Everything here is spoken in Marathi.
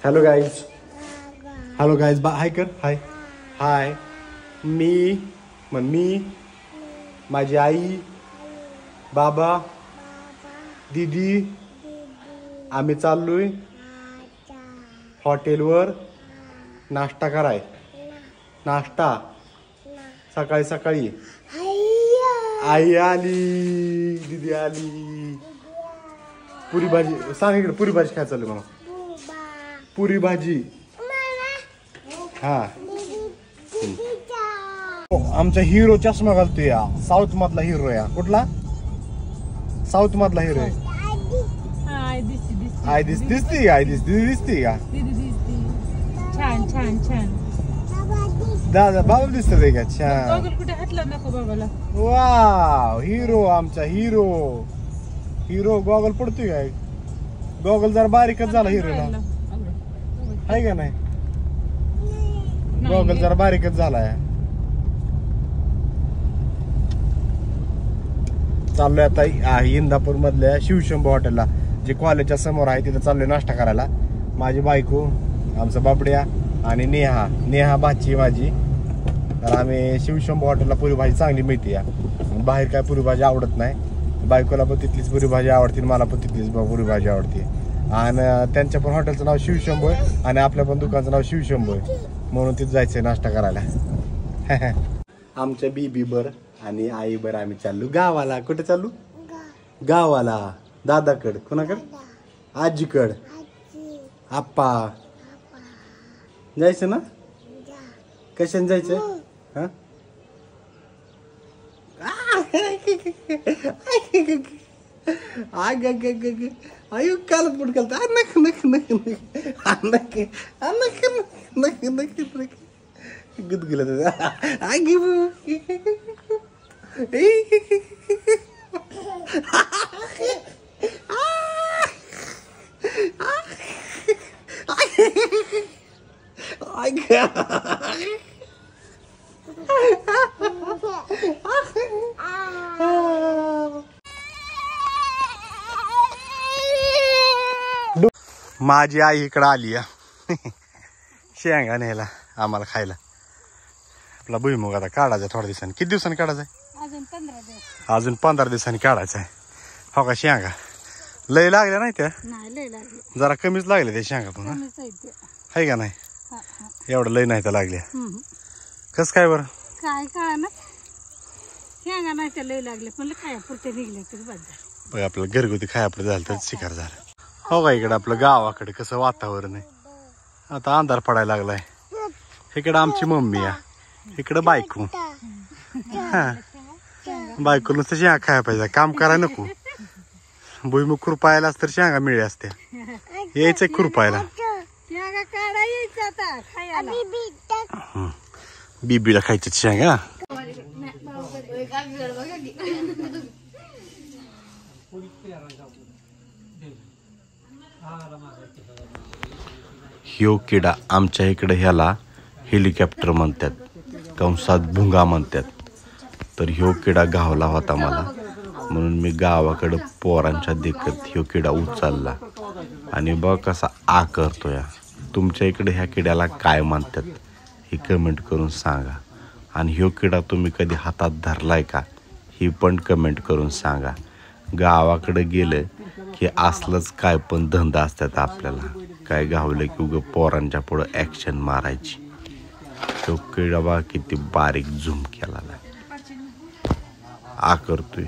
Hello guys. Hello guys. Hi कर. हाय हाय. मी माझी आई, बाबा, दीदी, आम्ही चाललोय हॉटेलवर नाश्ता कराय. नाश्ता सकाळी सकाळी. आई आली, दीदी आली. पुरी भाजी सांग इकडे. पुरी भाजी काय चालली मला? पुरी भाजी. हा आमचा हिरो चष्मा घालतो या. साऊथ मधला हिरो या. कुठला? साऊथ मधला हिरो आहे. आय दिसती का? छान छान छान. दादा बाबा दिसत आहे का? छान. कुठे हटला नको बाबाला. वाव हिरो आमचा हिरो. हिरो गॉगल पडतोय काय? गॉगल जरा बारीकच झाला हिरोला. आहे का नाही? गॉगल जरा बारीकच झालाय. चाललोय आता इंदापूर मधल्या शिवशंभू हॉटेलला, जे कॉलेजच्या समोर आहे तिथे चाललोय नाश्ता करायला. माझी बायको, आमचा बाबड्या आणि नेहा भाची माझी. तर आम्ही शिवशंभू हॉटेलला पुरी भाजी चांगली मिळते या. बाहेर काय पुरी भाजी आवडत नाही. बायकोला पण तिथलीच पुरी भाजी आवडते, मला पण तिथलीच पुरी भाजी आवडते. आणि त्यांच्या पण हॉटेलचं नाव शिवशंभू आहे आणि आपल्या पण दुकानचं नाव शिवशंभू आहे, म्हणून तिथं जायचंय नाश्ता करायला. आमच्या बीबी बर आणि आई बर आम्ही चाललो गावाला. कुठे चाललो? गावाला. दादाकड. कोणाकड? आजीकड. आप्पा जायचं ना? कशाने जायचंय? हा आयु कालत पुढ कालत नक नक नक नक नक नक नक गुदगुलत आगी. माझी आई इकडं आली या शेंगा न्यायला आम्हाला खायला. आपला भुईमुग आता काढायचा थोड्या दिवसांनी. किती दिवसांनी काढायचा आहे? अजून 15 दिवसांनी काढायचा आहे. हो का? शेंगा लय लागल्या नाही त्या? जरा कमीच लागल्या त्या शेंगा पण. आहे का नाही? एवढं लय नाही त्या लागल्या. कस काय बरं? काय काय ना शेंगा नाही त्या लय लागले पण खायापुरते निघले तरी बस झालं. बघ आपल्याला घरगुती खायापुरते झालं तर शिकार झालं. हो का? इकडं आपलं गावाकडे कसं वातावरण आहे. आता अंधार पडायला लागलाय. इकडं आमची मम्मी आहे, इकडं बायको. हा बायको नुसतं शेंगा खायला पाहिजे, काम करायला नको. भुईमुग खुरपायलाच तर शेंगा मिळल्या असत्या. यायचंय खुरपायला. बीबीला खायचे शेंगा. ह्यो किडा आमच्या इकडे ह्याला हेलिकॉप्टर म्हणतात, कंसात भुंगा म्हणतात. तर ह्यो किडा गावला होता मला, म्हणून मी गावाकडे पोरांच्या देखत ह्यो किडा उचलला आणि बघ कसा आ करतोय. तुमच्या इकडे ह्या किड्याला काय म्हणतात हे कमेंट करून सांगा. आणि ह्यो किडा तुम्ही कधी हातात धरलाय का ही पण कमेंट करून सांगा. गावाकडे गेलं की असलंच काय पण धंदा असतात आपल्याला. काय गावलं की उगं पोरांच्या पुढं ॲक्शन मारायची. तो किडा बा किती बारीक झूम केला आ करतोय.